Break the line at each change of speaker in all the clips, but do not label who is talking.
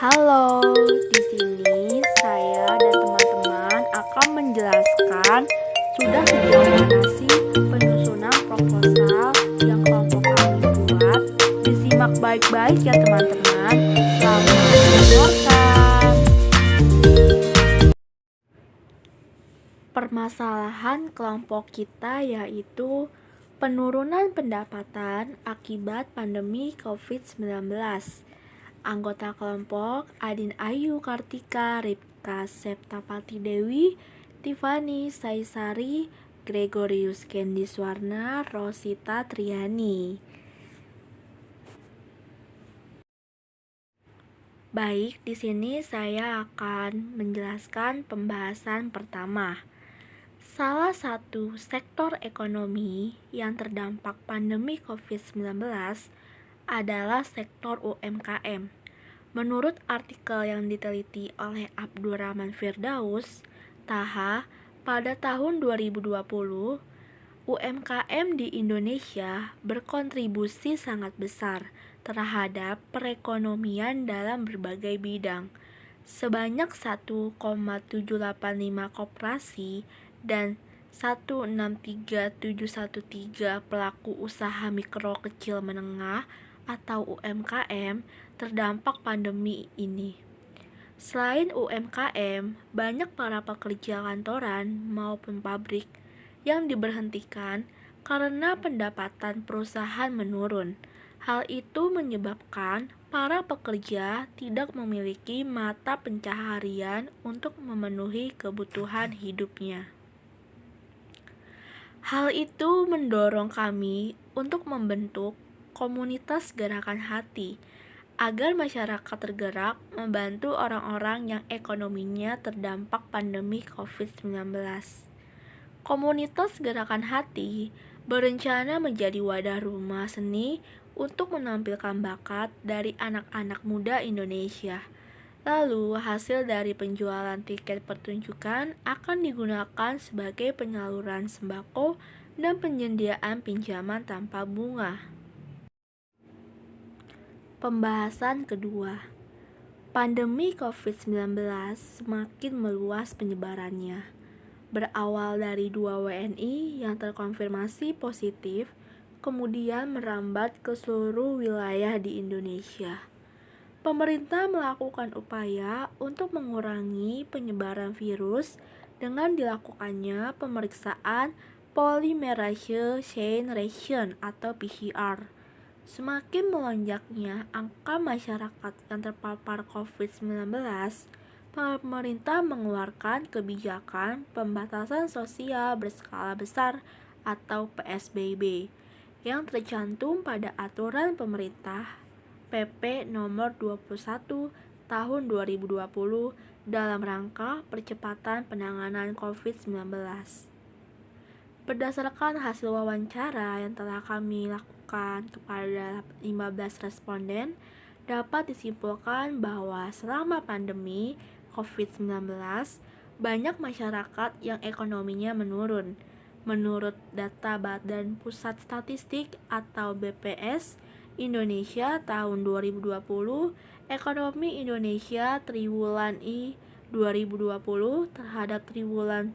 Halo, di sini saya dan teman-teman akan menjelaskan sudah sejauh mana sih penyusunan proposal yang kelompok kami buat. Disimak baik-baik ya teman-teman. Selamat mendengarkan. Permasalahan kelompok kita yaitu penurunan pendapatan akibat pandemi COVID-19. Anggota kelompok Adin Ayu Kartika, Ripka Septapati Dewi, Tiffany Saisari, Gregorius Kendiswarna, Rosita Triani. Baik, di sini saya akan menjelaskan pembahasan pertama. Salah satu sektor ekonomi yang terdampak pandemi COVID-19 adalah sektor UMKM. Menurut artikel yang diteliti oleh Abdurrahman Firdaus, Taha, pada tahun 2020, UMKM di Indonesia berkontribusi sangat besar terhadap perekonomian dalam berbagai bidang. Sebanyak 1,785 koperasi dan 163.713 pelaku usaha mikro kecil menengah atau UMKM terdampak pandemi ini. Selain UMKM, banyak para pekerja kantoran maupun pabrik yang diberhentikan karena pendapatan perusahaan menurun. Hal itu menyebabkan para pekerja tidak memiliki mata pencaharian untuk memenuhi kebutuhan hidupnya. Hal itu mendorong kami untuk membentuk komunitas gerakan hati agar masyarakat tergerak membantu orang-orang yang ekonominya terdampak pandemi COVID-19. Komunitas gerakan hati berencana menjadi wadah rumah seni untuk menampilkan bakat dari anak-anak muda Indonesia. Lalu, hasil dari penjualan tiket pertunjukan akan digunakan sebagai penyaluran sembako dan penyediaan pinjaman tanpa bunga. Pembahasan kedua. Pandemi COVID-19 semakin meluas penyebarannya. Berawal dari 2 WNI yang terkonfirmasi positif, kemudian merambat ke seluruh wilayah di Indonesia. Pemerintah melakukan upaya untuk mengurangi penyebaran virus dengan dilakukannya pemeriksaan polymerase chain reaction atau PCR. Semakin melonjaknya angka masyarakat yang terpapar COVID-19, pemerintah mengeluarkan kebijakan pembatasan sosial berskala besar atau PSBB yang tercantum pada aturan pemerintah PP nomor 21 tahun 2020 dalam rangka percepatan penanganan COVID-19. Berdasarkan hasil wawancara yang telah kami lakukan kepada 15 responden, dapat disimpulkan bahwa selama pandemi COVID-19, banyak masyarakat yang ekonominya menurun. Menurut data Badan Pusat Statistik atau BPS, Indonesia tahun 2020, ekonomi Indonesia triwulan I 2020 terhadap triwulan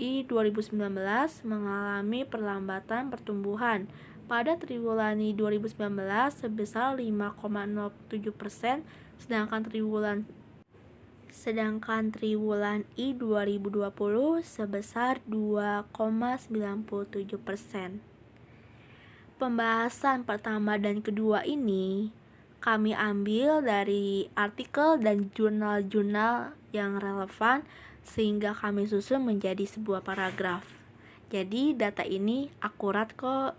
I 2019 mengalami perlambatan pertumbuhan. Pada triwulan I 2019 sebesar 5,07%, sedangkan triwulan I 2020 sebesar 2,97%. Pembahasan pertama dan kedua ini kami ambil dari artikel dan jurnal-jurnal yang relevan sehingga kami susun menjadi sebuah paragraf. Jadi data ini akurat kok.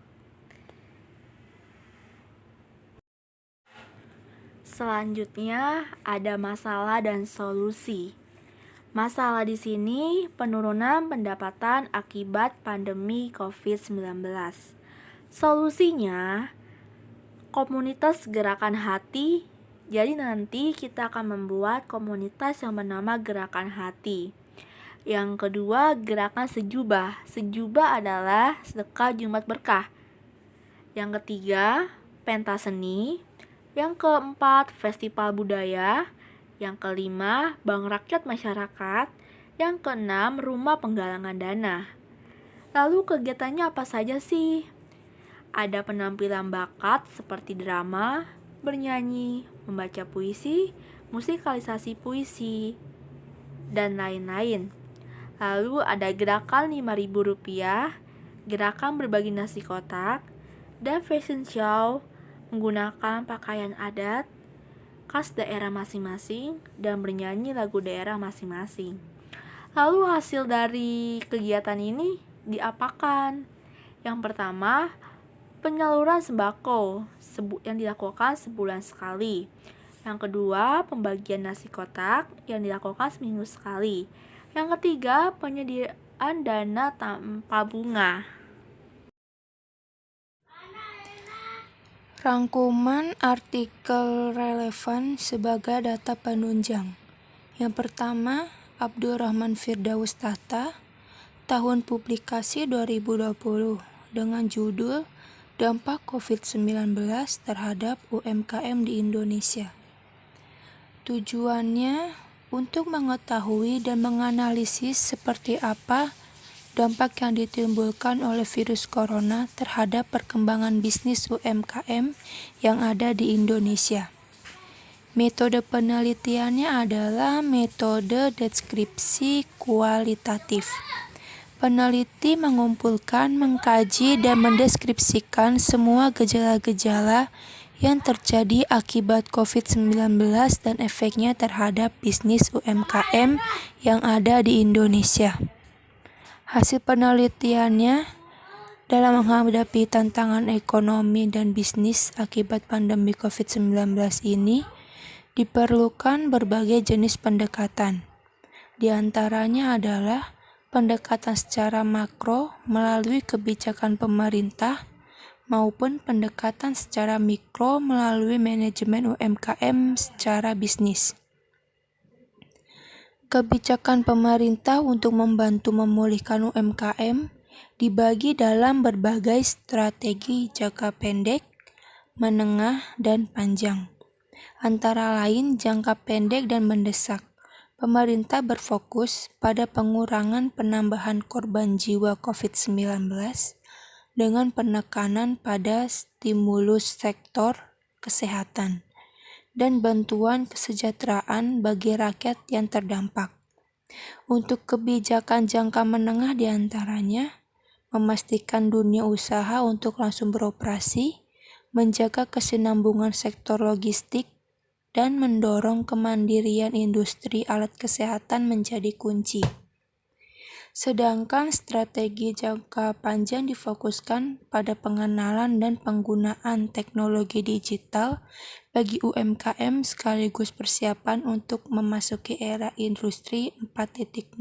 Selanjutnya ada masalah dan solusi. Masalah di sini penurunan pendapatan akibat pandemi COVID-19. Solusinya komunitas gerakan hati. Jadi nanti kita akan membuat komunitas yang bernama Gerakan Hati. Yang kedua, gerakan sejubah. Sejubah adalah sedekah Jumat Berkah. Yang ketiga, pentas seni. Yang keempat, festival budaya. Yang kelima, bank rakyat masyarakat. Yang keenam, rumah penggalangan dana. Lalu kegiatannya apa saja sih? Ada penampilan bakat seperti drama, bernyanyi, membaca puisi, musikalisasi puisi, dan lain-lain. Lalu ada gerakan Rp5.000, gerakan berbagi nasi kotak, dan fashion show menggunakan pakaian adat, khas daerah masing-masing, dan bernyanyi lagu daerah masing-masing. Lalu hasil dari kegiatan ini diapakan? Yang pertama, penyaluran sembako yang dilakukan sebulan sekali. Yang kedua, pembagian nasi kotak yang dilakukan seminggu sekali. Yang ketiga, penyediaan dana tanpa bunga.
Rangkuman artikel relevan sebagai data penunjang. Yang pertama, Abdurrahman Firdaus Tahta, tahun publikasi 2020 dengan judul Dampak COVID-19 terhadap UMKM di Indonesia. Tujuannya untuk mengetahui dan menganalisis seperti apa dampak yang ditimbulkan oleh virus corona terhadap perkembangan bisnis UMKM yang ada di Indonesia. Metode penelitiannya adalah metode deskripsi kualitatif. Peneliti mengumpulkan, mengkaji, dan mendeskripsikan semua gejala-gejala yang terjadi akibat COVID-19 dan efeknya terhadap bisnis UMKM yang ada di Indonesia. Hasil penelitiannya dalam menghadapi tantangan ekonomi dan bisnis akibat pandemi COVID-19 ini, diperlukan berbagai jenis pendekatan. Di antaranya adalah pendekatan secara makro melalui kebijakan pemerintah maupun pendekatan secara mikro melalui manajemen UMKM secara bisnis. Kebijakan pemerintah untuk membantu memulihkan UMKM dibagi dalam berbagai strategi jangka pendek, menengah, dan panjang. Antara lain jangka pendek dan mendesak. Pemerintah berfokus pada pengurangan penambahan korban jiwa COVID-19 dengan penekanan pada stimulus sektor kesehatan dan bantuan kesejahteraan bagi rakyat yang terdampak. Untuk kebijakan jangka menengah diantaranya, memastikan dunia usaha untuk langsung beroperasi, menjaga kesinambungan sektor logistik, dan mendorong kemandirian industri alat kesehatan menjadi kunci. Sedangkan strategi jangka panjang difokuskan pada pengenalan dan penggunaan teknologi digital bagi UMKM sekaligus persiapan untuk memasuki era industri 4.0.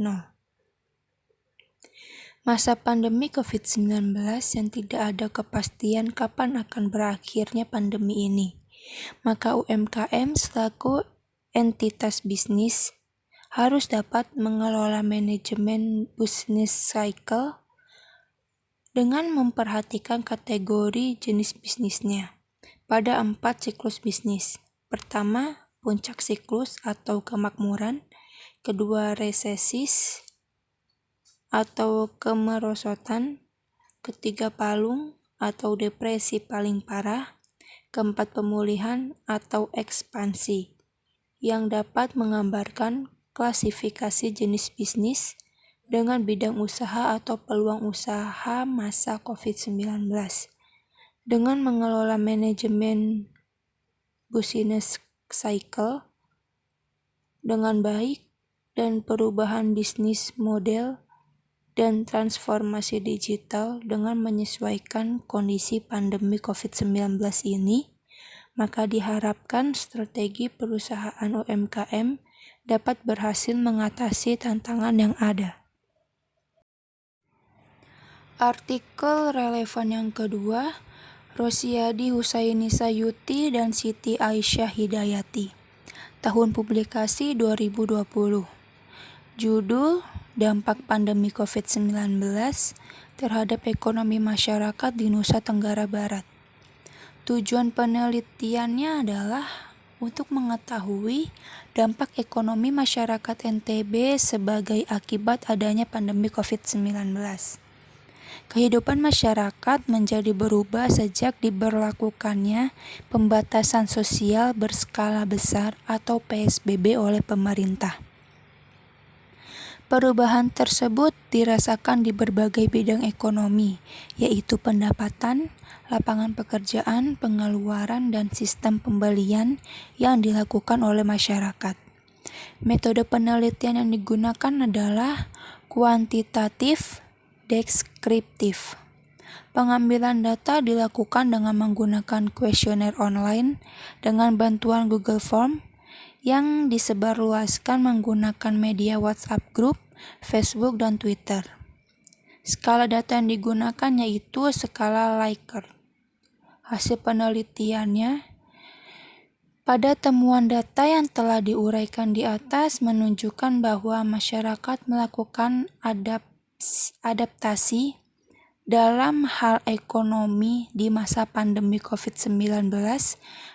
Masa pandemi COVID-19 yang tidak ada kepastian kapan akan berakhirnya pandemi ini. Maka UMKM selaku entitas bisnis harus dapat mengelola manajemen business cycle dengan memperhatikan kategori jenis bisnisnya pada 4 siklus bisnis. Pertama, puncak siklus atau kemakmuran. Kedua, resesis atau kemerosotan. Ketiga, palung atau depresi paling parah. Keempat, pemulihan atau ekspansi yang dapat menggambarkan klasifikasi jenis bisnis dengan bidang usaha atau peluang usaha masa COVID-19. Dengan mengelola manajemen business cycle dengan baik dan perubahan bisnis model dan transformasi digital dengan menyesuaikan kondisi pandemi COVID-19 ini, maka diharapkan strategi perusahaan UMKM dapat berhasil mengatasi tantangan yang ada. Artikel relevan yang kedua, Rosiadi Husainisa Yuti dan Siti Aisyah Hidayati. Tahun publikasi 2020. Judul Dampak Pandemi COVID-19 terhadap Ekonomi Masyarakat di Nusa Tenggara Barat. Tujuan penelitiannya adalah untuk mengetahui dampak ekonomi masyarakat NTB sebagai akibat adanya pandemi COVID-19. Kehidupan masyarakat menjadi berubah sejak diberlakukannya pembatasan sosial berskala besar atau PSBB oleh pemerintah. Perubahan tersebut dirasakan di berbagai bidang ekonomi, yaitu pendapatan, lapangan pekerjaan, pengeluaran, dan sistem pembelian yang dilakukan oleh masyarakat. Metode penelitian yang digunakan adalah kuantitatif deskriptif. Pengambilan data dilakukan dengan menggunakan kuesioner online dengan bantuan Google Form yang disebarluaskan menggunakan media WhatsApp Group, Facebook, dan Twitter. Skala data yang digunakan yaitu skala Likert. Hasil penelitiannya, pada temuan data yang telah diuraikan di atas menunjukkan bahwa masyarakat melakukan adaptasi dalam hal ekonomi di masa pandemi COVID-19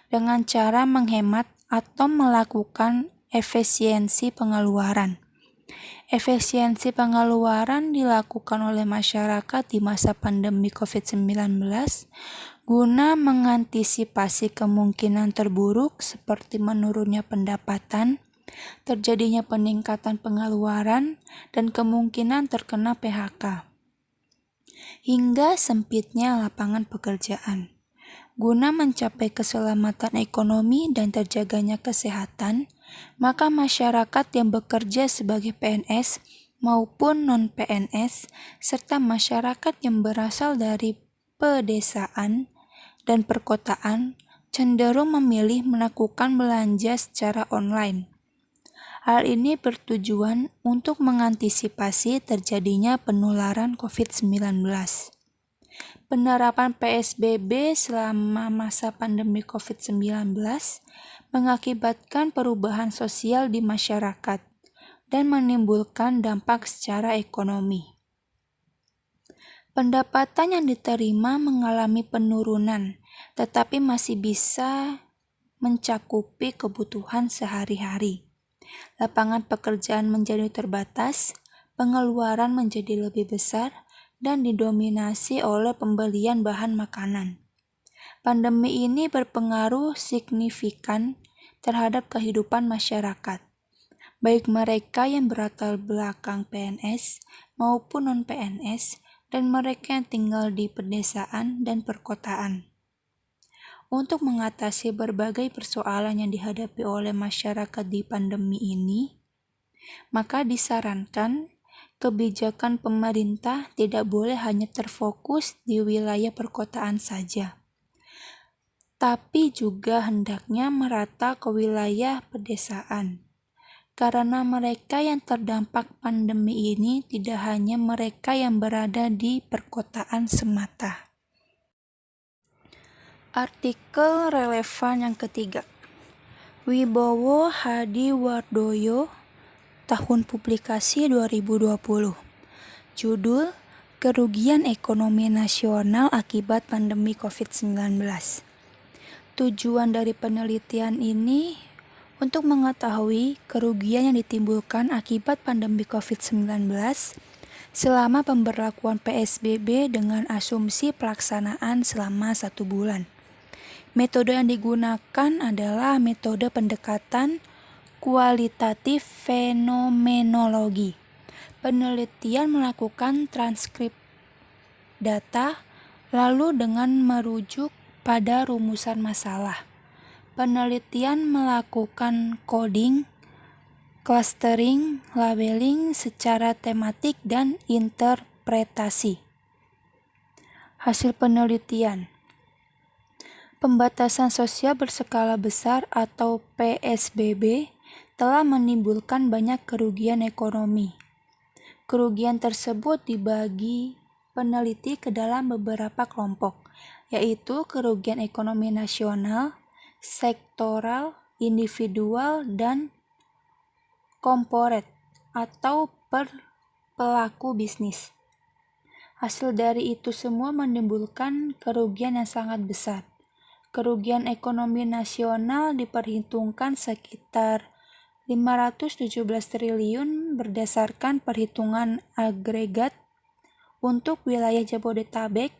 dengan cara menghemat atau melakukan efisiensi pengeluaran. Efisiensi pengeluaran dilakukan oleh masyarakat di masa pandemi COVID-19 guna mengantisipasi kemungkinan terburuk seperti menurunnya pendapatan, terjadinya peningkatan pengeluaran, dan kemungkinan terkena PHK, hingga sempitnya lapangan pekerjaan. Guna mencapai keselamatan ekonomi dan terjaganya kesehatan, maka masyarakat yang bekerja sebagai PNS maupun non-PNS, serta masyarakat yang berasal dari pedesaan dan perkotaan cenderung memilih melakukan belanja secara online. Hal ini bertujuan untuk mengantisipasi terjadinya penularan COVID-19. Penerapan PSBB selama masa pandemi COVID-19 mengakibatkan perubahan sosial di masyarakat dan menimbulkan dampak secara ekonomi. Pendapatan yang diterima mengalami penurunan, tetapi masih bisa mencakupi kebutuhan sehari-hari. Lapangan pekerjaan menjadi terbatas, pengeluaran menjadi lebih besar, dan didominasi oleh pembelian bahan makanan. Pandemi ini berpengaruh signifikan terhadap kehidupan masyarakat, baik mereka yang berlatar belakang PNS maupun non-PNS, dan mereka yang tinggal di pedesaan dan perkotaan. Untuk mengatasi berbagai persoalan yang dihadapi oleh masyarakat di pandemi ini, maka disarankan kebijakan pemerintah tidak boleh hanya terfokus di wilayah perkotaan saja, tapi juga hendaknya merata ke wilayah pedesaan. Karena mereka yang terdampak pandemi ini tidak hanya mereka yang berada di perkotaan semata. Artikel relevan yang ketiga, Wibowo Hadiwardoyo, tahun publikasi 2020. Judul, Kerugian Ekonomi Nasional Akibat Pandemi COVID-19. Tujuan dari penelitian ini untuk mengetahui kerugian yang ditimbulkan akibat pandemi COVID-19 selama pemberlakuan PSBB dengan asumsi pelaksanaan selama 1 bulan. Metode yang digunakan adalah metode pendekatan kualitatif fenomenologi. Penelitian melakukan transkrip data, lalu dengan merujuk pada rumusan masalah. Penelitian melakukan coding, clustering, labeling secara tematik, dan interpretasi. Hasil penelitian: pembatasan sosial berskala besar atau PSBB telah menimbulkan banyak kerugian ekonomi. Kerugian tersebut dibagi peneliti ke dalam beberapa kelompok, yaitu kerugian ekonomi nasional, sektoral, individual, dan korporat atau per pelaku bisnis. Hasil dari itu semua menimbulkan kerugian yang sangat besar. kerugian ekonomi nasional diperhitungkan sekitar 517 triliun berdasarkan perhitungan agregat untuk wilayah Jabodetabek,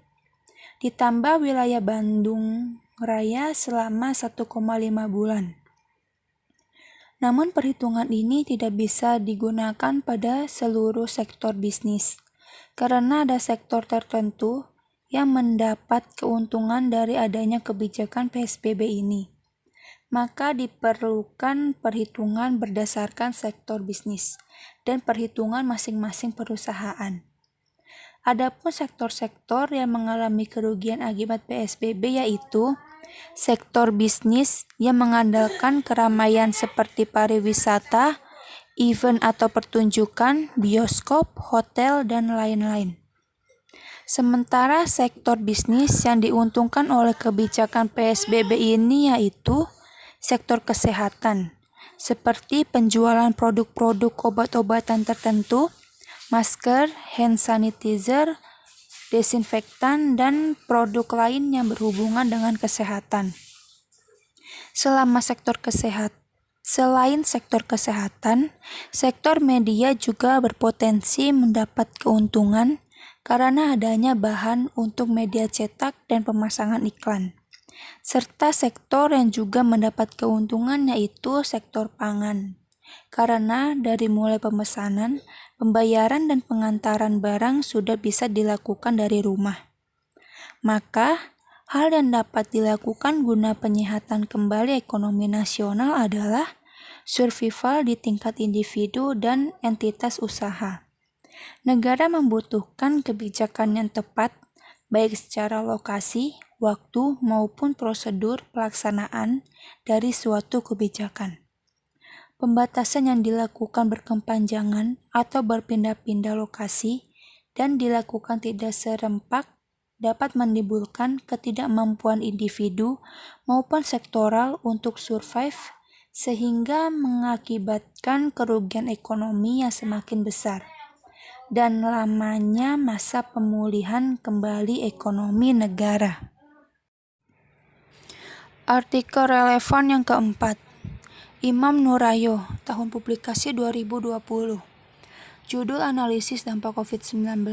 ditambah wilayah Bandung Raya selama 1,5 bulan. Namun perhitungan ini tidak bisa digunakan pada seluruh sektor bisnis, karena ada sektor tertentu yang mendapat keuntungan dari adanya kebijakan PSBB ini. Maka diperlukan perhitungan berdasarkan sektor bisnis dan perhitungan masing-masing perusahaan. Adapun sektor-sektor yang mengalami kerugian akibat PSBB yaitu sektor bisnis yang mengandalkan keramaian seperti pariwisata, event atau pertunjukan, bioskop, hotel, dan lain-lain. Sementara sektor bisnis yang diuntungkan oleh kebijakan PSBB ini yaitu sektor kesehatan, seperti penjualan produk-produk obat-obatan tertentu, masker, hand sanitizer, desinfektan, dan produk lain yang berhubungan dengan kesehatan. Selain sektor kesehatan, sektor media juga berpotensi mendapat keuntungan karena adanya bahan untuk media cetak dan pemasangan iklan. Serta sektor yang juga mendapat keuntungan yaitu sektor pangan. Karena dari mulai pemesanan, pembayaran dan pengantaran barang sudah bisa dilakukan dari rumah. Maka, hal yang dapat dilakukan guna penyehatan kembali ekonomi nasional adalah survival di tingkat individu dan entitas usaha. Negara membutuhkan kebijakan yang tepat, baik secara lokasi, waktu, maupun prosedur pelaksanaan dari suatu kebijakan. Pembatasan yang dilakukan berkepanjangan atau berpindah-pindah lokasi dan dilakukan tidak serempak dapat menimbulkan ketidakmampuan individu maupun sektoral untuk survive sehingga mengakibatkan kerugian ekonomi yang semakin besar dan lamanya masa pemulihan kembali ekonomi negara. Artikel relevan yang keempat, Imam Nurayo, tahun publikasi 2020. Judul Analisis Dampak COVID-19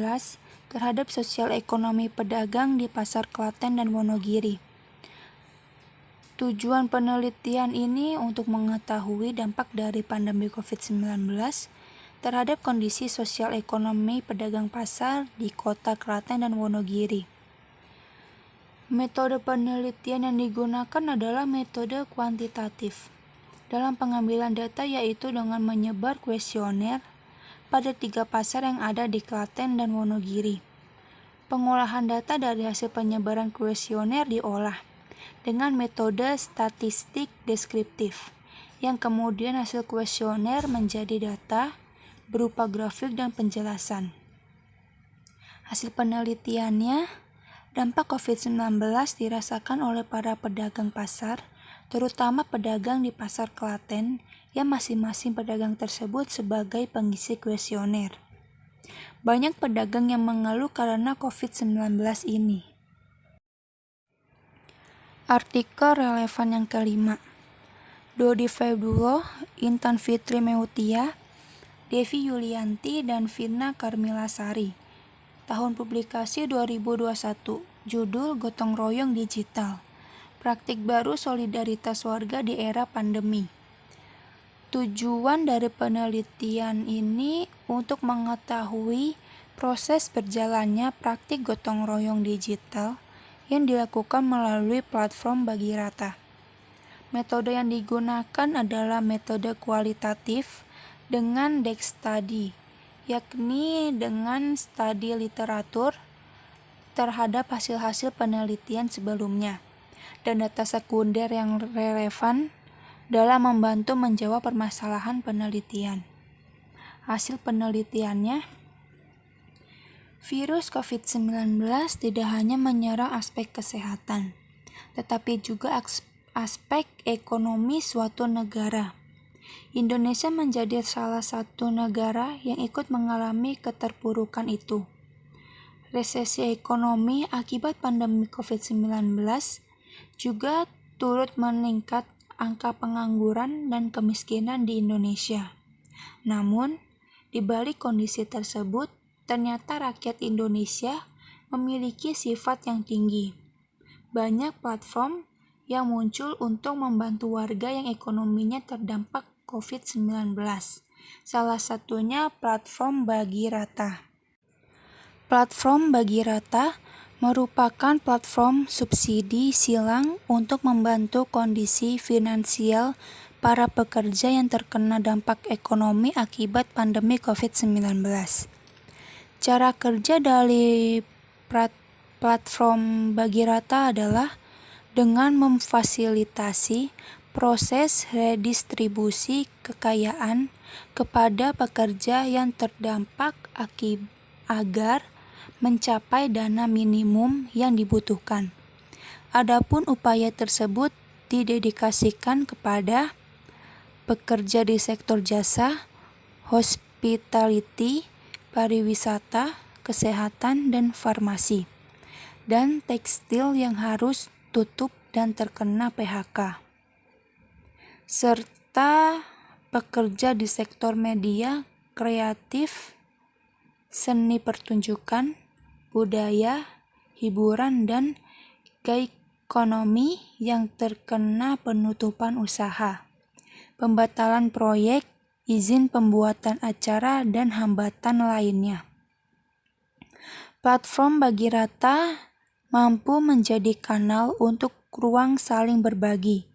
terhadap Sosial Ekonomi Pedagang di Pasar Klaten dan Wonogiri. Tujuan penelitian ini untuk mengetahui dampak dari pandemi COVID-19 terhadap kondisi sosial ekonomi pedagang pasar di kota Klaten dan Wonogiri. Metode penelitian yang digunakan adalah metode kuantitatif dalam pengambilan data yaitu dengan menyebar kuesioner pada 3 pasar yang ada di Klaten dan Wonogiri. Pengolahan data dari hasil penyebaran kuesioner diolah dengan metode statistik deskriptif, yang kemudian hasil kuesioner menjadi data berupa grafik dan penjelasan. Hasil penelitiannya, dampak COVID-19 dirasakan oleh para pedagang pasar, terutama pedagang di Pasar Klaten, yang masing-masing pedagang tersebut sebagai pengisi kuesioner. Banyak pedagang yang mengeluh karena COVID-19 ini. Artikel relevan yang kelima, Dodi Febdulo, Intan Fitri Meutia, Devi Yulianti, dan Vina Karmilasari. Tahun publikasi 2021, judul Gotong Royong Digital, Praktik Baru Solidaritas Warga di Era Pandemi. Tujuan dari penelitian ini untuk mengetahui proses berjalannya praktik gotong royong digital yang dilakukan melalui platform Bagi Rata. Metode yang digunakan adalah metode kualitatif dengan desk study, yakni dengan studi literatur terhadap hasil-hasil penelitian sebelumnya dan data sekunder yang relevan dalam membantu menjawab permasalahan penelitian. Hasil penelitiannya, virus COVID-19 tidak hanya menyerang aspek kesehatan, tetapi juga aspek ekonomi suatu negara. Indonesia menjadi salah satu negara yang ikut mengalami keterpurukan itu. Resesi ekonomi akibat pandemi COVID-19 Juga turut meningkat angka pengangguran dan kemiskinan di Indonesia. Namun, di balik kondisi tersebut, ternyata rakyat Indonesia memiliki sifat yang tinggi. Banyak platform yang muncul untuk membantu warga yang ekonominya terdampak COVID-19. Salah satunya platform Bagi Rata. Platform Bagi Rata merupakan platform subsidi silang untuk membantu kondisi finansial para pekerja yang terkena dampak ekonomi akibat pandemi COVID-19. Cara kerja dari platform Bagi Rata adalah dengan memfasilitasi proses redistribusi kekayaan kepada pekerja yang terdampak agar mencapai dana minimum yang dibutuhkan. Adapun upaya tersebut didedikasikan kepada pekerja di sektor jasa, hospitality, pariwisata, kesehatan, dan farmasi, dan tekstil yang harus tutup dan terkena PHK, serta pekerja di sektor media, kreatif, seni pertunjukan, budaya, hiburan, dan ekonomi yang terkena penutupan usaha, pembatalan proyek, izin pembuatan acara, dan hambatan lainnya. Platform Bagi Rata mampu menjadi kanal untuk ruang saling berbagi.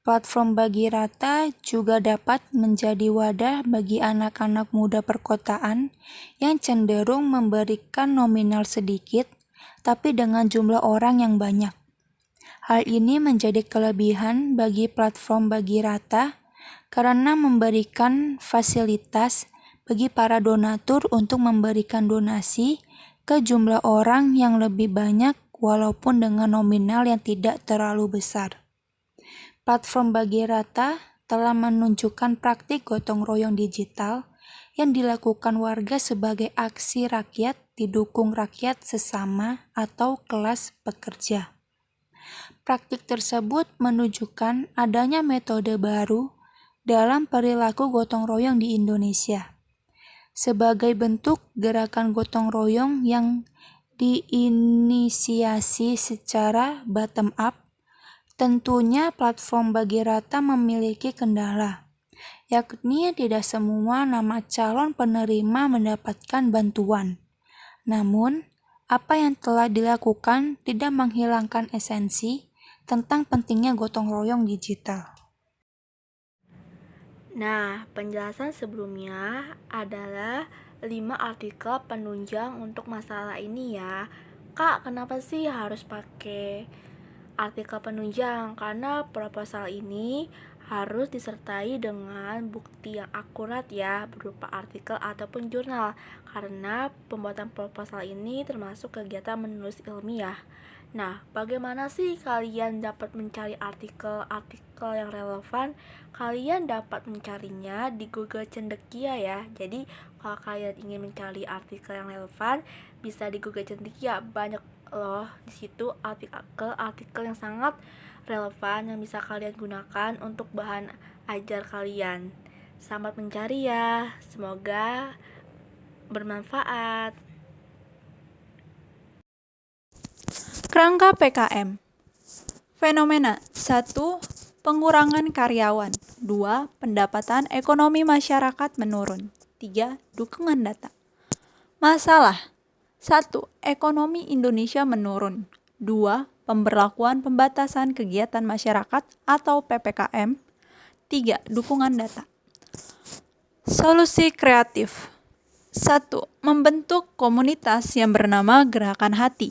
Platform Bagi Rata juga dapat menjadi wadah bagi anak-anak muda perkotaan yang cenderung memberikan nominal sedikit, tapi dengan jumlah orang yang banyak. Hal ini menjadi kelebihan bagi platform Bagi Rata karena memberikan fasilitas bagi para donatur untuk memberikan donasi ke jumlah orang yang lebih banyak walaupun dengan nominal yang tidak terlalu besar. Platform Bagi Rata telah menunjukkan praktik gotong royong digital yang dilakukan warga sebagai aksi rakyat didukung rakyat sesama atau kelas pekerja. Praktik tersebut menunjukkan adanya metode baru dalam perilaku gotong royong di Indonesia. Sebagai bentuk gerakan gotong royong yang diinisiasi secara bottom up, tentunya platform Bagi Rata memiliki kendala, yakni tidak semua nama calon penerima mendapatkan bantuan. Namun, apa yang telah dilakukan tidak menghilangkan esensi tentang pentingnya gotong royong digital.
Nah, penjelasan sebelumnya adalah 5 artikel penunjang untuk masalah ini ya. Kak, kenapa sih harus pakai artikel penunjang? Karena proposal ini harus disertai dengan bukti yang akurat ya, berupa artikel ataupun jurnal. Karena pembuatan proposal ini termasuk kegiatan menulis ilmiah. Nah, bagaimana sih kalian dapat mencari artikel-artikel yang relevan? Kalian dapat mencarinya di Google Cendekia ya. Jadi, kalau kalian ingin mencari artikel yang relevan, bisa di Google Cendekia. Banyak loh di situ artikel-artikel yang sangat relevan yang bisa kalian gunakan untuk bahan ajar kalian. Selamat mencari ya. Semoga bermanfaat.
Kerangka PKM. Fenomena 1. Pengurangan karyawan. 2. Pendapatan ekonomi masyarakat menurun. 3. Dukungan data. Masalah 1. Ekonomi Indonesia menurun. 2. Pemberlakuan pembatasan kegiatan masyarakat atau PPKM. 3. Dukungan data. Solusi kreatif. 1. Membentuk komunitas yang bernama Gerakan Hati.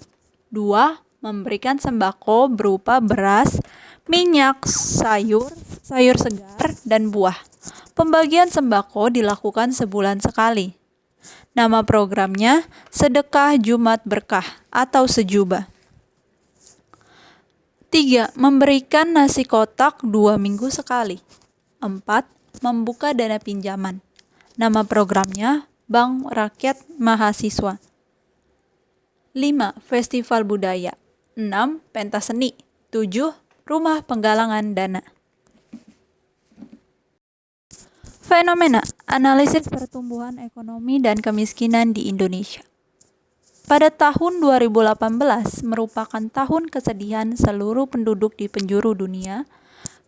2. Memberikan sembako berupa beras, minyak, sayur segar, dan buah. Pembagian sembako dilakukan sebulan sekali. Nama programnya Sedekah Jumat Berkah atau Sejuba. 3. Memberikan nasi kotak 2 minggu sekali. 4. Membuka dana pinjaman. Nama programnya Bank Rakyat Mahasiswa. 5. Festival budaya. 6. Pentas seni. 7. Rumah penggalangan dana. Fenomena analisis pertumbuhan ekonomi dan kemiskinan di Indonesia. Pada tahun 2018 merupakan tahun kesedihan seluruh penduduk di penjuru dunia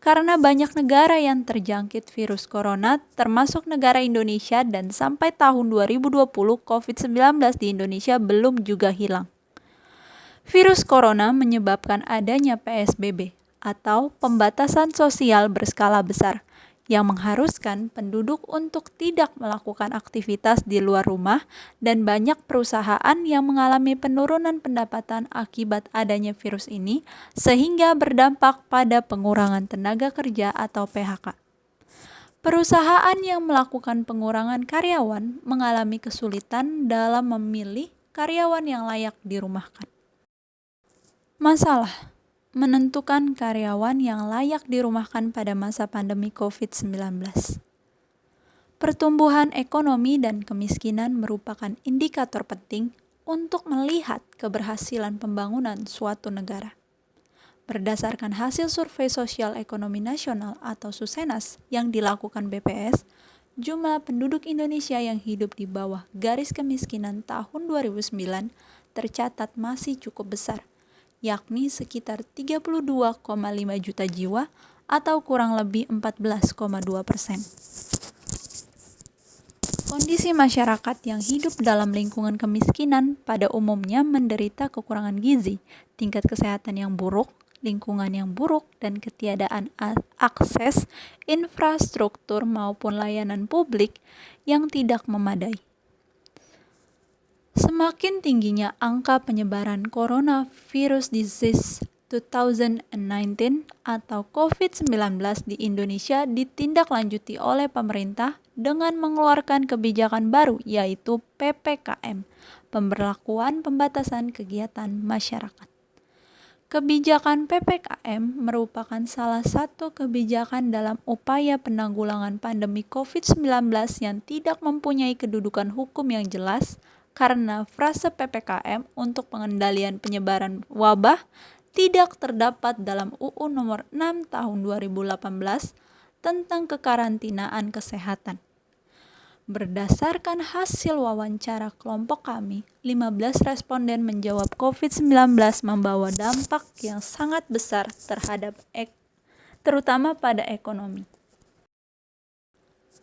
karena banyak negara yang terjangkit virus corona termasuk negara Indonesia, dan sampai tahun 2020 COVID-19 di Indonesia belum juga hilang. Virus corona menyebabkan adanya PSBB atau pembatasan sosial berskala besar yang mengharuskan penduduk untuk tidak melakukan aktivitas di luar rumah, dan banyak perusahaan yang mengalami penurunan pendapatan akibat adanya virus ini sehingga berdampak pada pengurangan tenaga kerja atau PHK. Perusahaan yang melakukan pengurangan karyawan mengalami kesulitan dalam memilih karyawan yang layak dirumahkan. Masalah menentukan karyawan yang layak dirumahkan pada masa pandemi COVID-19. Pertumbuhan ekonomi dan kemiskinan merupakan indikator penting untuk melihat keberhasilan pembangunan suatu negara. Berdasarkan hasil Survei Sosial Ekonomi Nasional atau Susenas yang dilakukan BPS, jumlah penduduk Indonesia yang hidup di bawah garis kemiskinan tahun 2009 tercatat masih cukup besar, yakni sekitar 32,5 juta jiwa atau kurang lebih 14,2%. Kondisi masyarakat yang hidup dalam lingkungan kemiskinan pada umumnya menderita kekurangan gizi, tingkat kesehatan yang buruk, lingkungan yang buruk, dan ketiadaan akses infrastruktur maupun layanan publik yang tidak memadai. Semakin tingginya angka penyebaran coronavirus disease 2019 atau COVID-19 di Indonesia ditindaklanjuti oleh pemerintah dengan mengeluarkan kebijakan baru, yaitu PPKM, pemberlakuan pembatasan kegiatan masyarakat. Kebijakan PPKM merupakan salah satu kebijakan dalam upaya penanggulangan pandemi COVID-19 yang tidak mempunyai kedudukan hukum yang jelas, karena frase PPKM untuk pengendalian penyebaran wabah tidak terdapat dalam UU Nomor 6 Tahun 2018 tentang kekarantinaan kesehatan. Berdasarkan hasil wawancara kelompok kami, 15 responden menjawab COVID-19 membawa dampak yang sangat besar terhadap terutama pada ekonomi.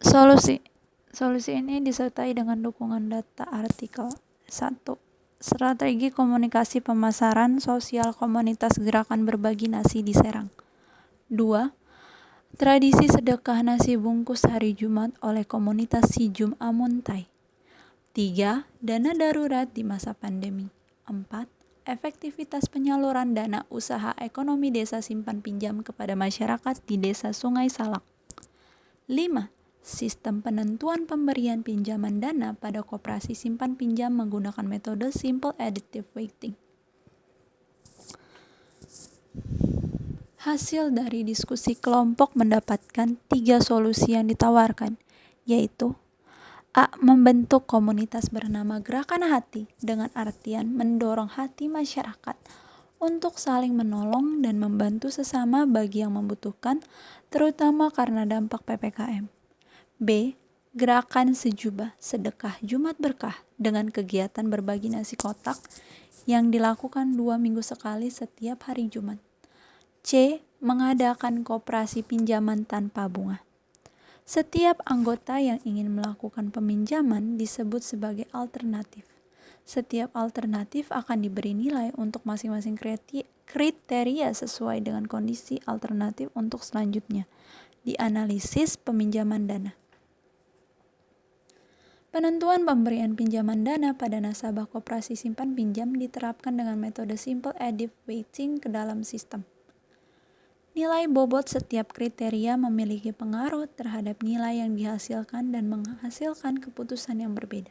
Solusi ini disertai dengan dukungan data artikel 1. Strategi komunikasi pemasaran sosial komunitas Gerakan Berbagi Nasi di Serang. 2. Tradisi sedekah nasi bungkus hari Jumat oleh komunitas Sijum Amuntai. 3. Dana darurat di masa pandemi. 4. Efektivitas penyaluran dana usaha ekonomi desa simpan pinjam kepada masyarakat di Desa Sungai Salak. 5. Sistem penentuan pemberian pinjaman dana pada koperasi simpan pinjam menggunakan metode Simple Additive Weighting. Hasil dari diskusi kelompok mendapatkan 3 solusi yang ditawarkan, yaitu A. Membentuk komunitas bernama Gerakan Hati dengan artian mendorong hati masyarakat untuk saling menolong dan membantu sesama bagi yang membutuhkan, terutama karena dampak PPKM. B. Gerakan Sejubah Sedekah Jumat Berkah dengan kegiatan berbagi nasi kotak yang dilakukan 2 minggu sekali setiap hari Jumat. C. Mengadakan koperasi pinjaman tanpa bunga. Setiap anggota yang ingin melakukan peminjaman disebut sebagai alternatif. Setiap alternatif akan diberi nilai untuk masing-masing kriteria sesuai dengan kondisi alternatif untuk selanjutnya dianalisis peminjaman dana. Penentuan pemberian pinjaman dana pada nasabah koperasi simpan pinjam diterapkan dengan metode Simple Additive Weighting ke dalam sistem. Nilai bobot setiap kriteria memiliki pengaruh terhadap nilai yang dihasilkan dan menghasilkan keputusan yang berbeda.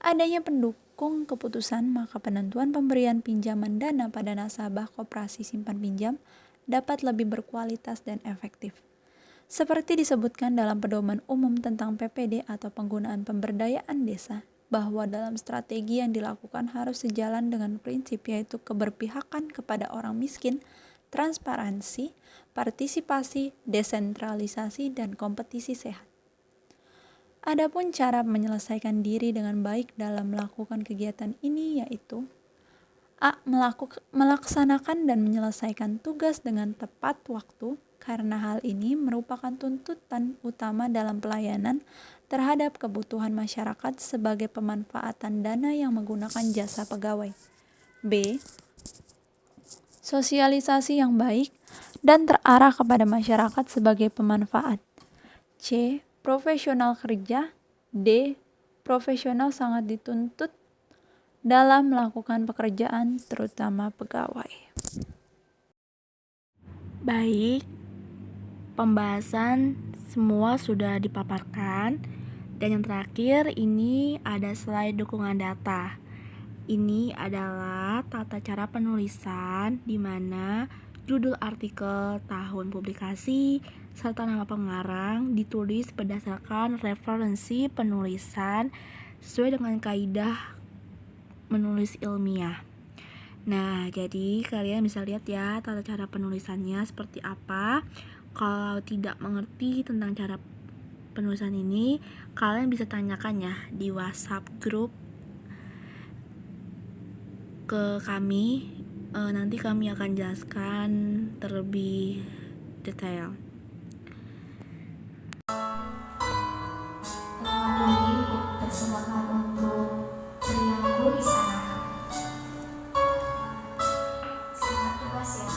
Adanya pendukung keputusan, maka penentuan pemberian pinjaman dana pada nasabah koperasi simpan pinjam dapat lebih berkualitas dan efektif. Seperti disebutkan dalam Pedoman Umum tentang PPD atau Penggunaan Pemberdayaan Desa, bahwa dalam strategi yang dilakukan harus sejalan dengan prinsip, yaitu keberpihakan kepada orang miskin transparansi, partisipasi, desentralisasi, dan kompetisi sehat. Adapun cara menyelesaikan diri dengan baik dalam melakukan kegiatan ini yaitu A. Melaksanakan dan menyelesaikan tugas dengan tepat waktu, karena hal ini merupakan tuntutan utama dalam pelayanan terhadap kebutuhan masyarakat sebagai pemanfaatan dana yang menggunakan jasa pegawai. B. Sosialisasi yang baik dan terarah kepada masyarakat sebagai pemanfaat. C. Profesional kerja. D. Profesional sangat dituntut dalam melakukan pekerjaan, terutama pegawai.
Baik, pembahasan semua sudah dipaparkan. Dan yang terakhir ini ada slide dukungan data. Ini adalah tata cara penulisan di mana judul artikel, tahun publikasi, serta nama pengarang ditulis berdasarkan referensi penulisan sesuai dengan kaidah menulis ilmiah. Nah, jadi kalian bisa lihat ya tata cara penulisannya seperti apa. Kalau tidak mengerti tentang cara penulisan ini, kalian bisa tanyakan ya di WhatsApp grup ke kami. Nanti kami akan jelaskan terlebih detail.
Persembahan untuk perilaku di sana. Selamat tugas ya.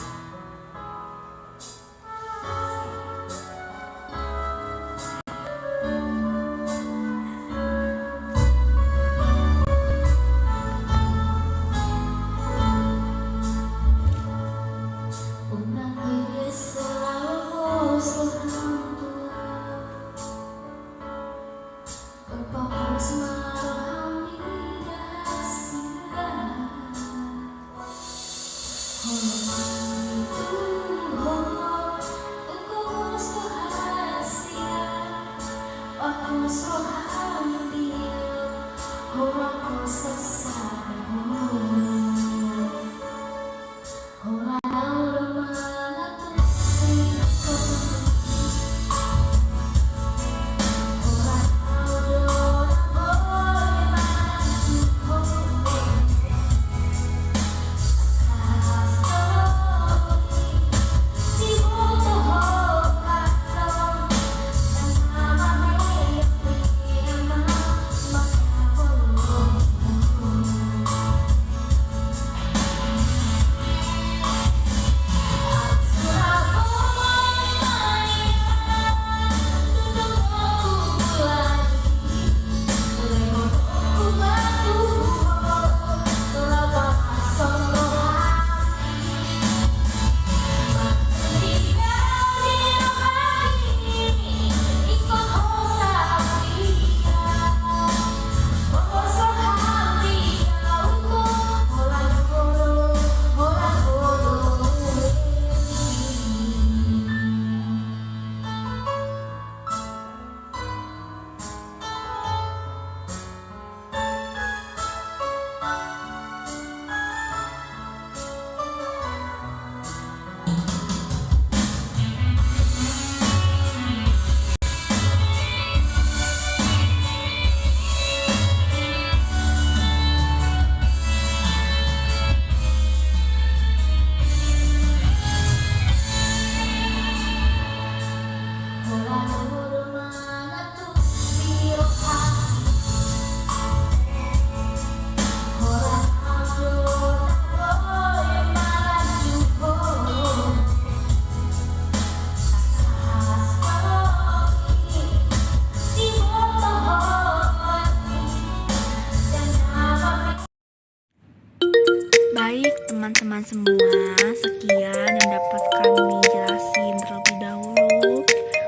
Baik teman-teman semua, sekian yang dapat kami jelasin terlebih dahulu.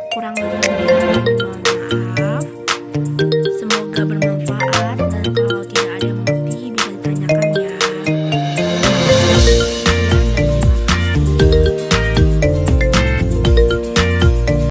Kurang lebihnya